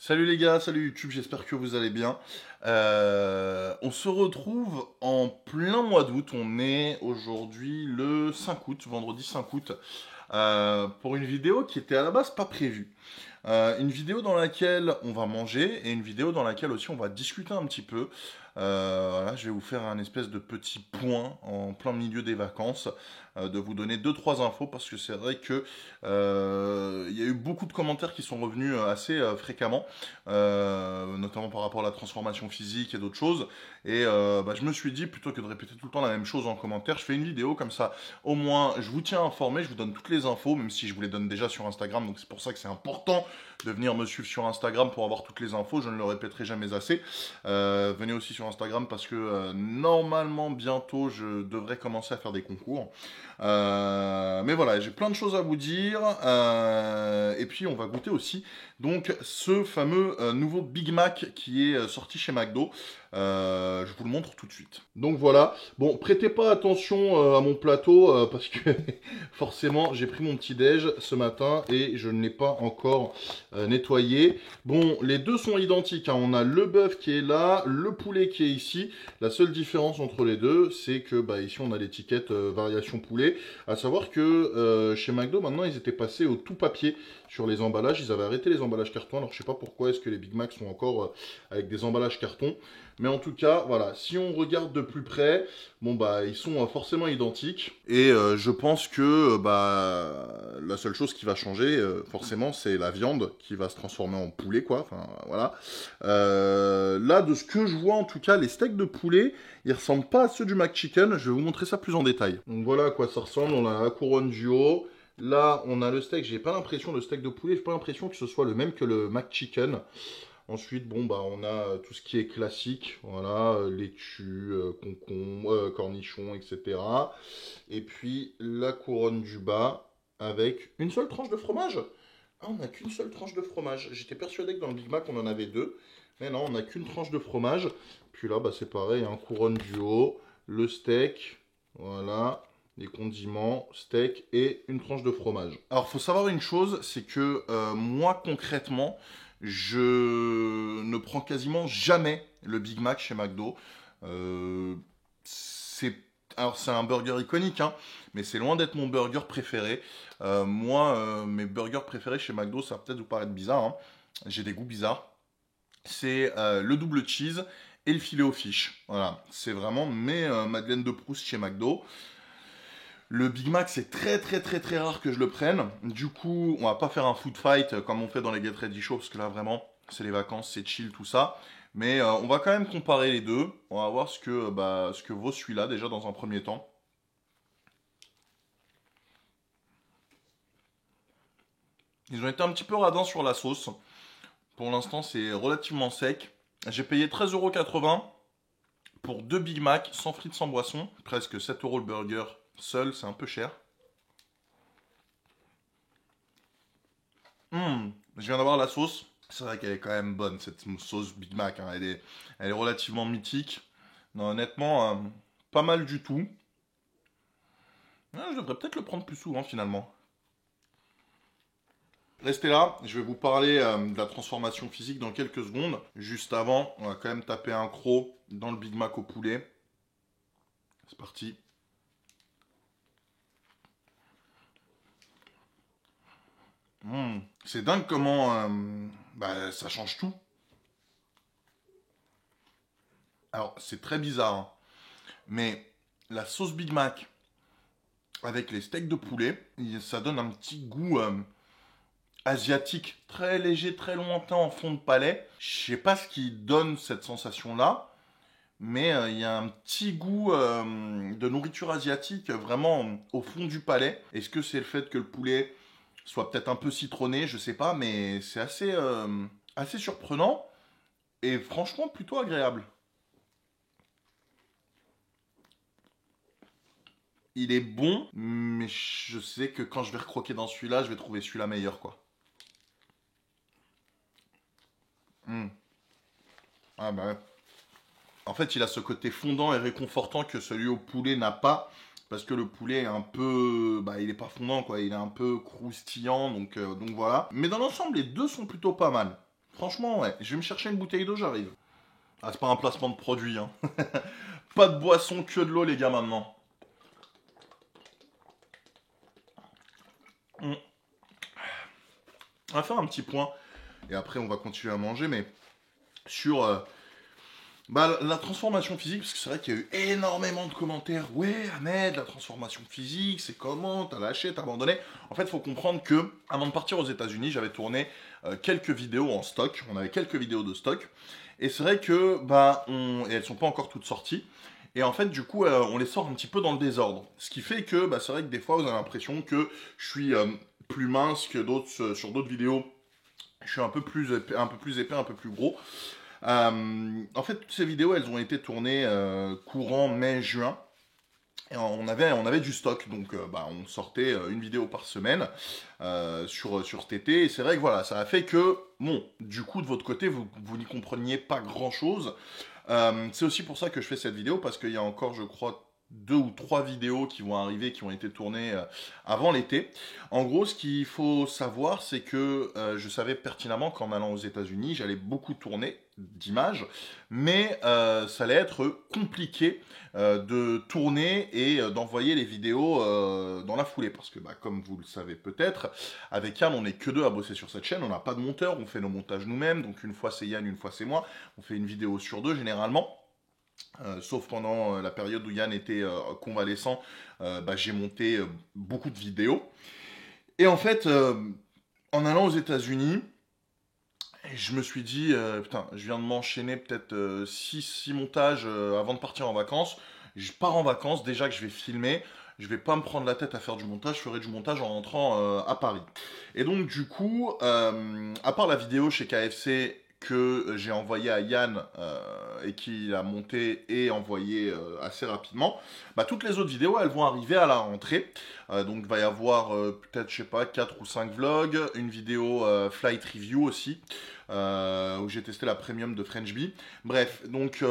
Salut les gars, salut YouTube, j'espère que vous allez bien. On se retrouve en plein mois d'août, on est aujourd'hui le 5 août, vendredi 5 août, pour une vidéo qui était à la base pas prévue. Une vidéo dans laquelle on va manger et une vidéo dans laquelle aussi on va discuter un petit peu. Voilà, je vais vous faire un espèce de petit point en plein milieu des vacances, de vous donner deux trois infos parce que c'est vrai que il y a eu beaucoup de commentaires qui sont revenus assez fréquemment, notamment par rapport à la transformation physique et d'autres choses. Et je me suis dit plutôt que de répéter tout le temps la même chose en commentaire, je fais une vidéo comme ça. Au moins, je vous tiens informé, je vous donne toutes les infos, même si je vous les donne déjà sur Instagram. Donc c'est pour ça que c'est important de venir me suivre sur Instagram pour avoir toutes les infos. Je ne le répéterai jamais assez. Venez aussi sur Instagram parce que normalement bientôt je devrais commencer à faire des concours. Mais voilà, j'ai plein de choses à vous dire. Et puis on va goûter aussi donc ce fameux nouveau Big Mac qui est sorti chez McDo. Je vous le montre tout de suite. Donc voilà. Bon, prêtez pas attention à mon plateau parce que forcément j'ai pris mon petit déj ce matin et je ne l'ai pas encore nettoyé. Bon, les deux sont identiques, hein. On a le bœuf qui est là, le poulet qui est ici. La seule différence entre les deux, c'est que ici on a l'étiquette variation poulet. À savoir que chez McDo maintenant ils étaient passés au tout papier sur les emballages. Ils avaient arrêté les emballages carton. Alors je sais pas pourquoi est-ce que les Big Mac sont encore avec des emballages carton. Mais en tout cas, voilà, si on regarde de plus près, bon ils sont forcément identiques. Et je pense que la seule chose qui va changer, forcément, c'est la viande qui va se transformer en poulet, quoi. Enfin, voilà. Là, de ce que je vois, en tout cas, les steaks de poulet, ils ressemblent pas à ceux du McChicken. Je vais vous montrer ça plus en détail. Donc voilà à quoi ça ressemble. On a la couronne du haut. Là, on a le steak. J'ai pas l'impression, le steak de poulet, j'ai pas l'impression que ce soit le même que le McChicken. Ensuite, on a tout ce qui est classique, voilà, laitue, concombre, cornichons, etc. Et puis la couronne du bas avec une seule tranche de fromage. Ah, on n'a qu'une seule tranche de fromage. J'étais persuadé que dans le Big Mac, on en avait deux. Mais non, on n'a qu'une tranche de fromage. Puis là, c'est pareil, hein, couronne du haut, le steak, voilà, les condiments, steak et une tranche de fromage. Alors, faut savoir une chose, c'est que moi, concrètement, je ne prends quasiment jamais le Big Mac chez McDo. Alors c'est un burger iconique, hein, mais c'est loin d'être mon burger préféré. Moi, mes burgers préférés chez McDo, ça va peut-être vous paraître bizarre, hein. J'ai des goûts bizarres. C'est le double cheese et le filet aux fiches. Voilà, c'est vraiment mes madeleines de Proust chez McDo. Le Big Mac, c'est très très très très rare que je le prenne. Du coup, on va pas faire un food fight comme on fait dans les Get Ready Show, parce que là vraiment, c'est les vacances, c'est chill, tout ça. Mais on va quand même comparer les deux. On va voir ce que vaut celui-là déjà dans un premier temps. Ils ont été un petit peu radins sur la sauce. Pour l'instant, c'est relativement sec. J'ai payé 13,80 € pour deux Big Mac, sans frites, sans boisson. Presque 7 € le burger seul, c'est un peu cher. Je viens d'avoir la sauce. C'est vrai qu'elle est quand même bonne, cette sauce Big Mac, hein. Elle est relativement mythique. Non, honnêtement, pas mal du tout. Je devrais peut-être le prendre plus souvent, finalement. Restez là, je vais vous parler de la transformation physique dans quelques secondes. Juste avant, on va quand même taper un croc dans le Big Mac au poulet. C'est parti. C'est dingue comment ça change tout. Alors, c'est très bizarre, hein, mais la sauce Big Mac avec les steaks de poulet, ça donne un petit goût asiatique, très léger, très lointain en fond de palais. Je sais pas ce qui donne cette sensation-là, mais il y a un petit goût de nourriture asiatique vraiment au fond du palais. Est-ce que c'est le fait que le poulet soit peut-être un peu citronné, je sais pas, mais c'est assez surprenant et franchement plutôt agréable. Il est bon, mais je sais que quand je vais recroquer dans celui-là, je vais trouver celui-là meilleur, quoi. Hmm. Ah bah ouais. En fait, il a ce côté fondant et réconfortant que celui au poulet n'a pas. Parce que le poulet est un peu... il est pas fondant, quoi. Il est un peu croustillant, donc voilà. Mais dans l'ensemble, les deux sont plutôt pas mal. Franchement, ouais. Je vais me chercher une bouteille d'eau, j'arrive. Ah, c'est pas un placement de produit, hein. Pas de boisson, que de l'eau, les gars, maintenant. On va faire un petit point, et après on va continuer à manger, mais sur la transformation physique, parce que c'est vrai qu'il y a eu énormément de commentaires. Ouais, Ahmed, la transformation physique, c'est comment? T'as lâché, t'as abandonné. En fait, il faut comprendre que, avant de partir aux États-Unis, j'avais tourné quelques vidéos en stock. On avait quelques vidéos de stock. Et c'est vrai que, et elles sont pas encore toutes sorties. Et en fait, du coup, on les sort un petit peu dans le désordre. Ce qui fait que, c'est vrai que des fois, vous avez l'impression que je suis plus mince que d'autres sur d'autres vidéos. Je suis un peu plus épais, un peu plus gros. En fait, toutes ces vidéos, elles ont été tournées courant mai-juin. Et on avait du stock, donc on sortait une vidéo par semaine sur cet été. Et c'est vrai que voilà, ça a fait que, bon, du coup, de votre côté, vous n'y compreniez pas grand-chose. C'est aussi pour ça que je fais cette vidéo, parce qu'il y a encore, je crois, 2 ou 3 vidéos qui vont arriver, qui ont été tournées avant l'été. En gros, ce qu'il faut savoir, c'est que je savais pertinemment qu'en allant aux États-Unis, j'allais beaucoup tourner d'images, mais ça allait être compliqué de tourner et d'envoyer les vidéos dans la foulée, parce que comme vous le savez peut-être, avec Yann, on n'est que deux à bosser sur cette chaîne, on n'a pas de monteur, on fait nos montages nous-mêmes, donc une fois c'est Yann, une fois c'est moi, on fait une vidéo sur 2 généralement. Sauf pendant la période où Yann était convalescent, j'ai monté beaucoup de vidéos. Et en fait, en allant aux États-Unis, je me suis dit, putain, je viens de m'enchaîner peut-être 6 montages avant de partir en vacances. Je pars en vacances, déjà que je vais filmer. Je vais pas me prendre la tête à faire du montage, je ferai du montage en rentrant à Paris. Et donc du coup, à part la vidéo chez KFC que j'ai envoyé à Yann et qu'il a monté et envoyé assez rapidement, toutes les autres vidéos elles vont arriver à la rentrée. Donc il va y avoir peut-être, je sais pas, 4 ou 5 vlogs, une vidéo flight review aussi, où j'ai testé la premium de French Bee. Bref, donc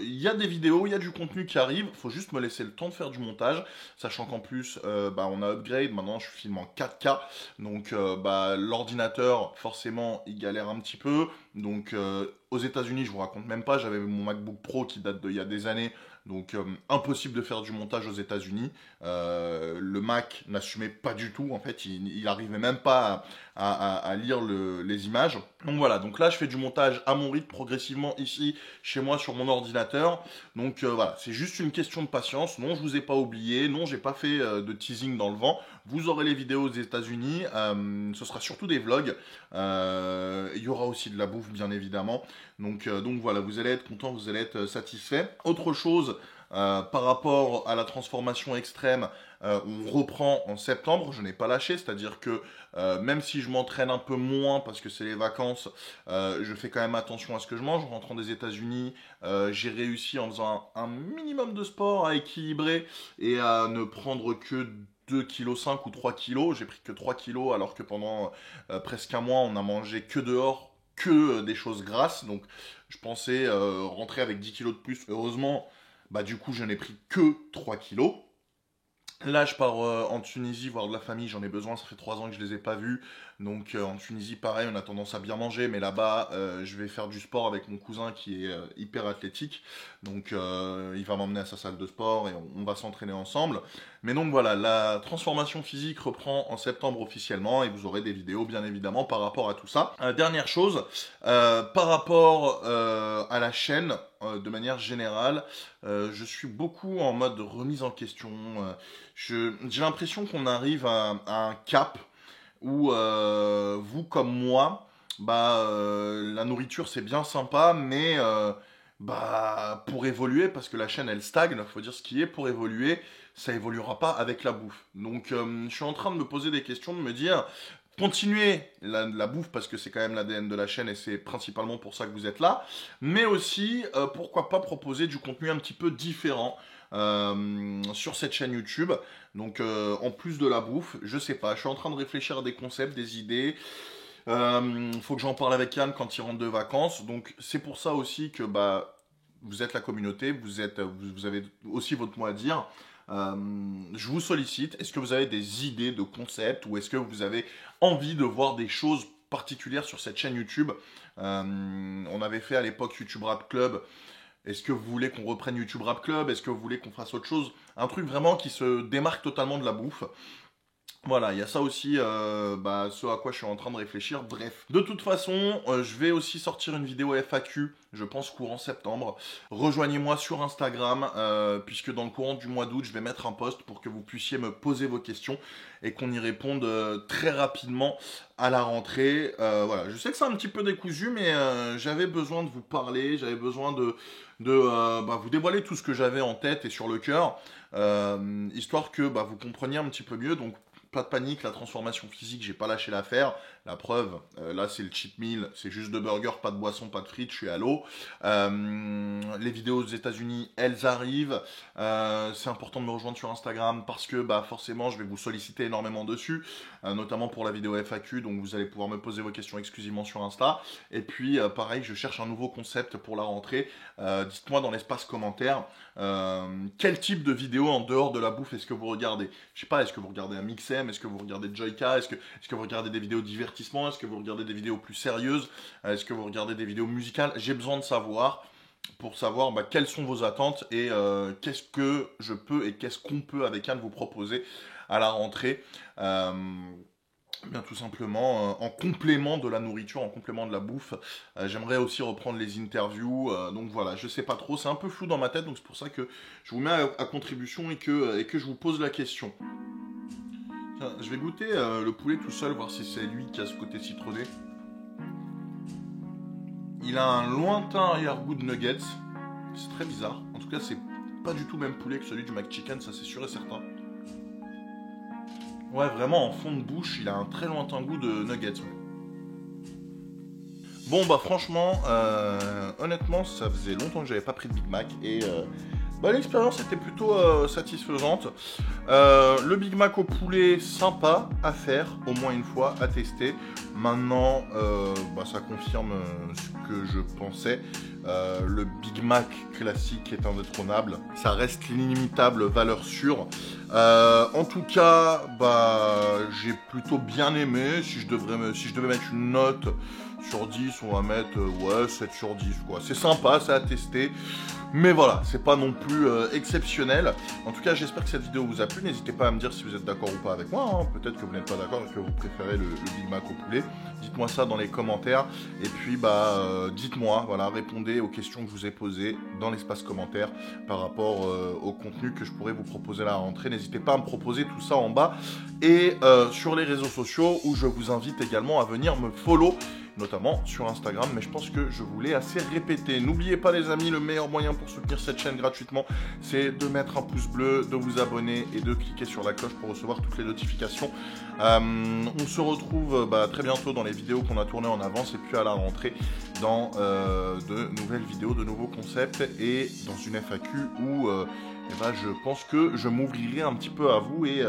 il y a des vidéos, il y a du contenu qui arrive, il faut juste me laisser le temps de faire du montage, sachant qu'en plus on a upgrade, maintenant je filme en 4K, donc l'ordinateur forcément il galère un petit peu, donc aux États-Unis je vous raconte même pas, j'avais mon MacBook Pro qui date d'il y a des années, donc impossible de faire du montage aux États-Unis. Le Mac n'assumait pas du tout, en fait, il arrivait même pas à lire les images. Donc voilà, donc là je fais du montage à mon rythme progressivement ici, chez moi, sur mon ordinateur. Donc voilà, c'est juste une question de patience. Non, je vous ai pas oublié, non, j'ai pas fait de teasing dans le vent. Vous aurez les vidéos aux États-Unis, ce sera surtout des vlogs. Il y aura aussi de la bouffe, bien évidemment. Donc voilà, vous allez être content, vous allez être satisfait. Autre chose, par rapport à la transformation extrême, on reprend en septembre, je n'ai pas lâché, c'est-à-dire que même si je m'entraîne un peu moins parce que c'est les vacances, je fais quand même attention à ce que je mange. En rentrant des États-Unis, j'ai réussi en faisant un minimum de sport à équilibrer et à ne prendre que 2,5 kg ou 3 kg. J'ai pris que 3 kg alors que pendant presque un mois, on a mangé que dehors, que des choses grasses. Donc je pensais rentrer avec 10 kilos de plus. Heureusement, du coup, je n'ai pris que 3 kilos. Là, je pars en Tunisie voir de la famille, j'en ai besoin, ça fait 3 ans que je les ai pas vus. Donc en Tunisie, pareil, on a tendance à bien manger, mais là-bas, je vais faire du sport avec mon cousin qui est hyper athlétique. Donc il va m'emmener à sa salle de sport et on va s'entraîner ensemble. Mais donc voilà, la transformation physique reprend en septembre officiellement et vous aurez des vidéos bien évidemment par rapport à tout ça. Dernière chose, par rapport à la chaîne, de manière générale, je suis beaucoup en mode remise en question. J'ai l'impression qu'on arrive à un cap où vous comme moi, la nourriture c'est bien sympa, mais pour évoluer, parce que la chaîne elle stagne, il faut dire ce qui est, pour évoluer, ça évoluera pas avec la bouffe. Donc je suis en train de me poser des questions, de me dire, continuez la bouffe parce que c'est quand même l'ADN de la chaîne et c'est principalement pour ça que vous êtes là, mais aussi pourquoi pas proposer du contenu un petit peu différent sur cette chaîne YouTube. Donc en plus de la bouffe, je sais pas, je suis en train de réfléchir à des concepts, des idées. Faut que j'en parle avec Yann quand il rentre de vacances. Donc c'est pour ça aussi que vous êtes la communauté, vous avez aussi votre mot à dire. Je vous sollicite. Est-ce que vous avez des idées de concepts ou est-ce que vous avez envie de voir des choses particulière sur cette chaîne YouTube. On avait fait à l'époque YouTube Rap Club. Est-ce que vous voulez qu'on reprenne YouTube Rap Club? Est-ce que vous voulez qu'on fasse autre chose? Un truc vraiment qui se démarque totalement de la bouffe. Voilà, il y a ça aussi, ce à quoi je suis en train de réfléchir. Bref, de toute façon, je vais aussi sortir une vidéo FAQ, je pense courant septembre. Rejoignez-moi sur Instagram, puisque dans le courant du mois d'août, je vais mettre un post pour que vous puissiez me poser vos questions et qu'on y réponde très rapidement à la rentrée. Voilà, je sais que c'est un petit peu décousu, mais j'avais besoin de vous parler, j'avais besoin de vous dévoiler tout ce que j'avais en tête et sur le cœur, histoire que vous compreniez un petit peu mieux. Donc, pas de panique, la transformation physique, j'ai pas lâché l'affaire. La preuve, là c'est le cheat meal, c'est juste 2 burgers, pas de boisson, pas de frites, je suis à l'eau. Les vidéos aux États-Unis, elles arrivent. C'est important de me rejoindre sur Instagram parce que forcément je vais vous solliciter énormément dessus, notamment pour la vidéo FAQ, donc vous allez pouvoir me poser vos questions exclusivement sur Insta. Et puis pareil, je cherche un nouveau concept pour la rentrée. Dites-moi dans l'espace commentaire quel type de vidéo en dehors de la bouffe est-ce que vous regardez. Je sais pas, est-ce que vous regardez un Mixem, est-ce que vous regardez Joyka, est-ce que vous regardez des vidéos divertissantes, est-ce que vous regardez des vidéos plus sérieuses, est-ce que vous regardez des vidéos musicales? J'ai besoin de savoir, pour savoir quelles sont vos attentes et qu'est-ce que je peux et qu'est-ce qu'on peut avec Anne vous proposer à la rentrée. Bien tout simplement, en complément de la nourriture, en complément de la bouffe. J'aimerais aussi reprendre les interviews, donc voilà, je sais pas trop, c'est un peu flou dans ma tête, donc c'est pour ça que je vous mets à contribution et que je vous pose la question. Tiens, je vais goûter le poulet tout seul, voir si c'est lui qui a ce côté citronné. Il a un lointain arrière-goût de nuggets, c'est très bizarre. En tout cas, c'est pas du tout le même poulet que celui du McChicken, ça c'est sûr et certain. Ouais, vraiment, en fond de bouche, il a un très lointain goût de nuggets. Ouais. Bon, franchement, honnêtement, ça faisait longtemps que j'avais pas pris de Big Mac. Et l'expérience était plutôt satisfaisante. Le Big Mac au poulet, sympa à faire, au moins une fois, à tester. Maintenant, ça confirme ce que je pensais. Le Big Mac classique est indétrônable. Ça reste l'inimitable valeur sûre. En tout cas, j'ai plutôt bien aimé. Si je devais mettre une note sur 10, on va mettre 7 sur 10 quoi. C'est sympa, c'est à tester. Mais voilà, c'est pas non plus exceptionnel. En tout cas, j'espère que cette vidéo vous a plu. N'hésitez pas à me dire si vous êtes d'accord ou pas avec moi. Hein. Peut-être que vous n'êtes pas d'accord et que vous préférez le Big Mac au poulet. Dites-moi ça dans les commentaires. Et puis, dites-moi, voilà, répondez aux questions que je vous ai posées dans l'espace commentaire par rapport au contenu que je pourrais vous proposer à la rentrée. N'hésitez pas à me proposer tout ça en bas. Et sur les réseaux sociaux où je vous invite également à venir me follow, notamment sur Instagram, mais je pense que je vous l'ai assez répété. N'oubliez pas les amis, le meilleur moyen pour soutenir cette chaîne gratuitement, c'est de mettre un pouce bleu, de vous abonner et de cliquer sur la cloche pour recevoir toutes les notifications. On se retrouve très bientôt dans les vidéos qu'on a tournées en avance et puis à la rentrée dans de nouvelles vidéos, de nouveaux concepts et dans une FAQ où je pense que je m'ouvrirai un petit peu à vous et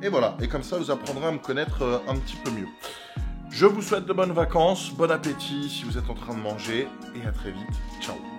voilà. Et comme ça, vous apprendrez à me connaître un petit peu mieux. Je vous souhaite de bonnes vacances, bon appétit si vous êtes en train de manger et à très vite. Ciao.